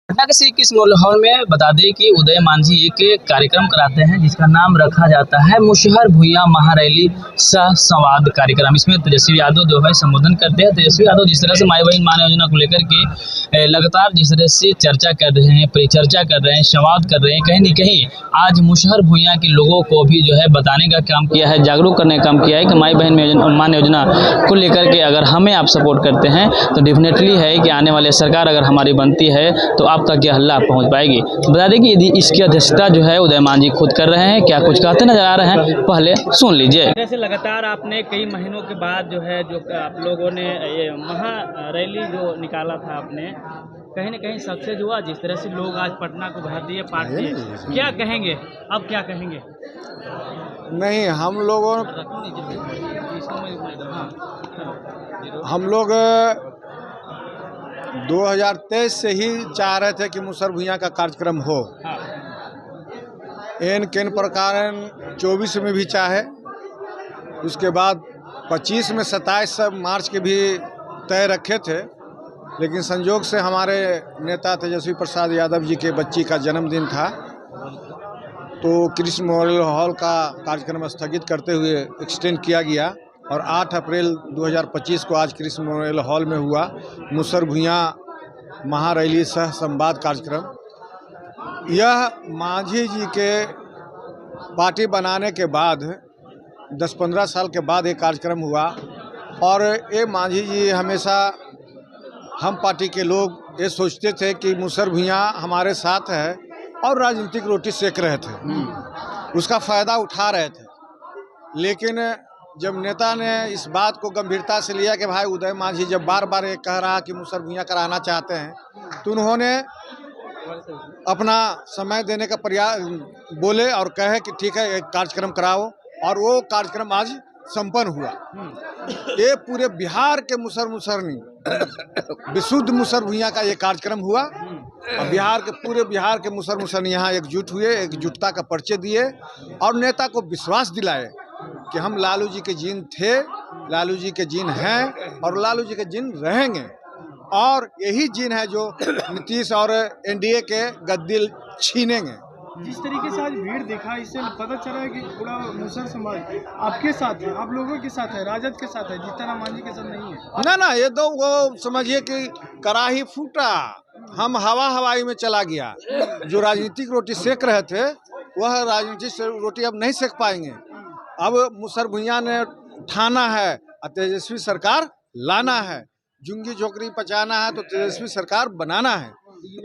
पटना के श्री कृष्ण हॉल में बता दें कि उदय मांझी एक कार्यक्रम कराते हैं जिसका नाम रखा जाता है मुशहर भुइयां महारैली सह संवाद कार्यक्रम। इसमें तेजस्वी यादव जो है संबोधन करते हैं। तेजस्वी यादव जिस तरह से माई बहन मान योजना को लेकर के लगातार जिस तरह से चर्चा कर रहे हैं, परिचर्चा कर रहे हैं, संवाद कर रहे हैं, कहीं न कहीं आज मुशहर भुइयां के लोगों को भी जो है बताने का काम किया है, जागरूक करने का काम किया है कि माई बहन मान योजना को लेकर के अगर हमें आप सपोर्ट करते हैं तो डेफिनेटली है कि आने वाले सरकार अगर हमारी बनती है तो आप तक यह हल्ला पहुंच पाएगी। बता दें कि यदि इसकी अध्यक्षता जो है उदय मांझी खुद कर रहे हैं, क्या कुछ कहते नजर आ रहे हैं, पहले सुन लीजिए। जैसे लगातार आपने कई महीनों के बाद जो है जो आप लोगों ने ये महा रैली जो निकाला था, आपने कहीं न कहीं सक्सेस हुआ। जिस तरह से लोग आज पटना को भर दिए, पाट दिए, क्या कहेंगे? अब क्या कहेंगे? नहीं, हम लोग 2023 से ही चाह रहे थे कि मुशहर भुइयां का कार्यक्रम हो। केन प्रकार 24 में भी चाहे, उसके बाद 25 में 27 मार्च के भी तय रखे थे, लेकिन संयोग से हमारे नेता तेजस्वी प्रसाद यादव जी के बच्ची का जन्मदिन था, तो कृष्ण मेमोरियल हॉल का कार्यक्रम स्थगित करते हुए एक्सटेंड किया गया और 8 अप्रैल 2025 को आज कृष्ण मेमोरियल हॉल में हुआ मुशहर भुइयां महारैली सह संवाद कार्यक्रम। यह मांझी जी के पार्टी बनाने के बाद 10-15 साल के बाद एक कार्यक्रम हुआ और ये मांझी जी हमेशा हम पार्टी के लोग ये सोचते थे कि मुशहर भुइयां हमारे साथ है और राजनीतिक रोटी सेक रहे थे, उसका फ़ायदा उठा रहे थे। लेकिन जब नेता ने इस बात को गंभीरता से लिया कि भाई उदय मांझी जब बार बार ये कह रहा कि मुशहर भुइयां कराना चाहते हैं, तो उन्होंने अपना समय देने का प्रयास बोले और कहे कि ठीक है एक कार्यक्रम कराओ, और वो कार्यक्रम आज संपन्न हुआ। ये पूरे बिहार के मुशहर नहीं, विशुद्ध मुशहर भुइयां का ये कार्यक्रम हुआ और पूरे बिहार के मुशहर यहाँ एकजुट हुए, एकजुटता का परिचय दिए और नेता को विश्वास दिलाए कि हम लालू जी के जीन थे, लालू जी के जीन हैं और लालू जी के जीन रहेंगे, और यही जीन है जो नीतीश और एनडीए के गद्दी छीनेंगे। जिस तरीके से आज भीड़ देखा, इससे पता चला है कि पूरा मुशहर समाज आपके साथ है, आप लोगों के साथ है, राजद के साथ है, जीतन राम मांझी के साथ नहीं है। ना, ये तो वो समझिए कि कराही फूटा, हम हवाई में चला गया। जो राजनीतिक रोटी सेक रहे थे वह राजनीतिक रोटी अब नहीं सेक पाएंगे। अब मुशहर भुइयां ने ठाना है और तेजस्वी सरकार लाना है, झुंगी झोंकरी पचाना है तो तेजस्वी सरकार बनाना है।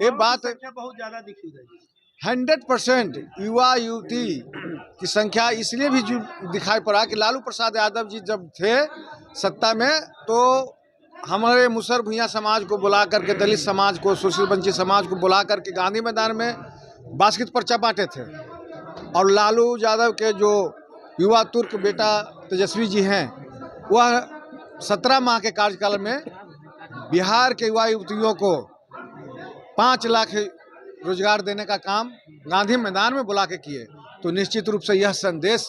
ये बात बहुत ज्यादा दिखी 100% युवा युवती की संख्या इसलिए भी दिखाई पड़ा कि लालू प्रसाद यादव जी जब थे सत्ता में तो हमारे मुशहर भुइयां समाज को बुला करके, दलित समाज को, शोषित वंचित समाज को बुला करके गांधी मैदान में बास्केट पर्चा बांटे थे, और लालू यादव के जो युवा तुर्क बेटा तेजस्वी जी हैं, वह 17 माह के कार्यकाल में बिहार के युवा युवतियों को 5 लाख रोजगार देने का काम गांधी मैदान में बुला के किए। तो निश्चित रूप से यह संदेश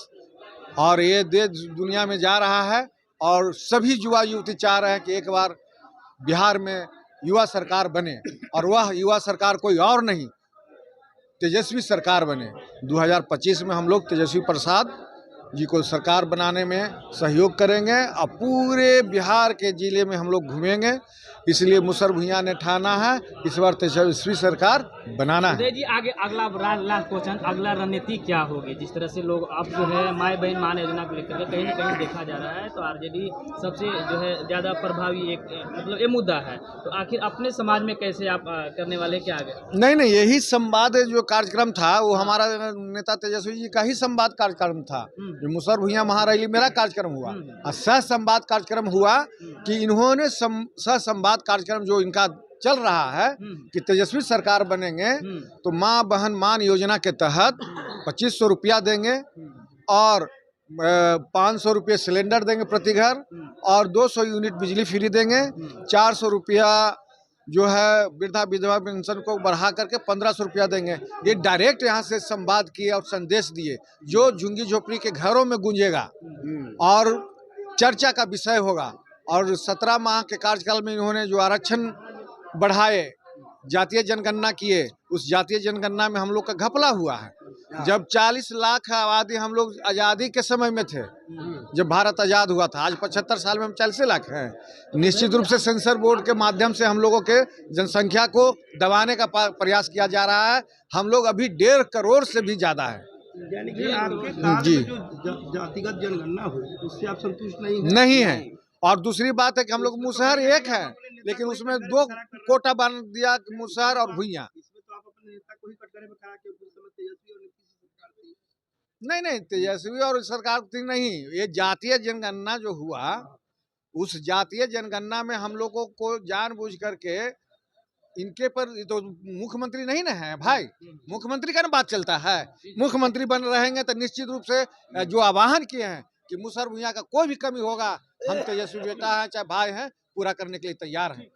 और ये देश दुनिया में जा रहा है और सभी युवा युवती चाह रहे हैं कि एक बार बिहार में युवा सरकार बने, और वह युवा सरकार कोई और नहीं, तेजस्वी सरकार बने। 2025 में हम लोग तेजस्वी प्रसाद जी को सरकार बनाने में सहयोग करेंगे और पूरे बिहार के जिले में हम लोग घूमेंगे। इसलिए मुशहर भुइयां ने ठाना है इस बार तेजस्वी सरकार बनाना है। जी आगे अगला लास्ट क्वेश्चन, अगला रणनीति क्या होगी? जिस तरह से लोग अब जो है माई बहन मान योजना को लेकर कहीं न कहीं देखा जा रहा है तो आरजेडी सबसे जो है ज़्यादा प्रभावी एक मतलब ये मुद्दा है, तो आखिर अपने समाज में कैसे आप करने वाले क्या आगे? नहीं, यही संवाद जो कार्यक्रम था वो हमारा नेता तेजस्वी जी का ही संवाद कार्यक्रम था। मुशहर भुइयां महारैली मेरा कार्यक्रम हुआ और सह संवाद कार्यक्रम हुआ कि इन्होंने सह संवाद कार्यक्रम जो इनका चल रहा है कि तेजस्वी सरकार बनेंगे तो माँ बहन मान योजना के तहत 2500 रुपया देंगे और 500 रुपये सिलेंडर देंगे प्रति घर और 200 यूनिट बिजली फ्री देंगे, 400 रुपया जो है वृद्धा विधवा पेंशन को बढ़ा करके 1500 रुपया देंगे। ये डायरेक्ट यहाँ से संवाद किए और संदेश दिए जो झुंगी झोपड़ी के घरों में गूंजेगा और चर्चा का विषय होगा। और 17 माह के कार्यकाल में इन्होंने जो आरक्षण बढ़ाए जातीय जनगणना किए, उस जातीय जनगणना में हम लोग का घपला हुआ है। जब 40 लाख आबादी हम लोग आज़ादी के समय में थे, जब भारत आज़ाद हुआ था, आज 75 साल में हम 40 लाख हैं। निश्चित रूप से सेंसर बोर्ड के माध्यम से हम लोगों के जनसंख्या को दबाने का प्रयास किया जा रहा है। हम लोग अभी 1.5 करोड़ से भी ज़्यादा है। यानी कि आपके कार्य जी। में जो जातिगत जनगणना हुई उससे आप संतुष्ट नहीं है। और दूसरी बात है कि हम लोग मुसहर एक है, लेकिन उसमें 2 कोटा बन दिया, मुसहर और भुइयां। इसमें तो आप अपने नेता को ही कटघरे में खड़ा किया, उस समय तेजस्वी और नीतीश सरकार थी। नहीं, तेजस्वी और सरकार थी नहीं। ये जातीय जनगणना जो हुआ, उस जातीय जनगणना में हम लोगों को जानबूझ करके इनके पर, तो मुख्यमंत्री नहीं ना है भाई, मुख्यमंत्री का ना बात चलता है। मुख्यमंत्री बन रहेंगे तो निश्चित रूप से जो आह्वान किए हैं कि मुसहर भुइयां का कोई भी कमी होगा, हम तेजस्वी बेटा है चाहे भाई हैं, पूरा करने के लिए तैयार हैं।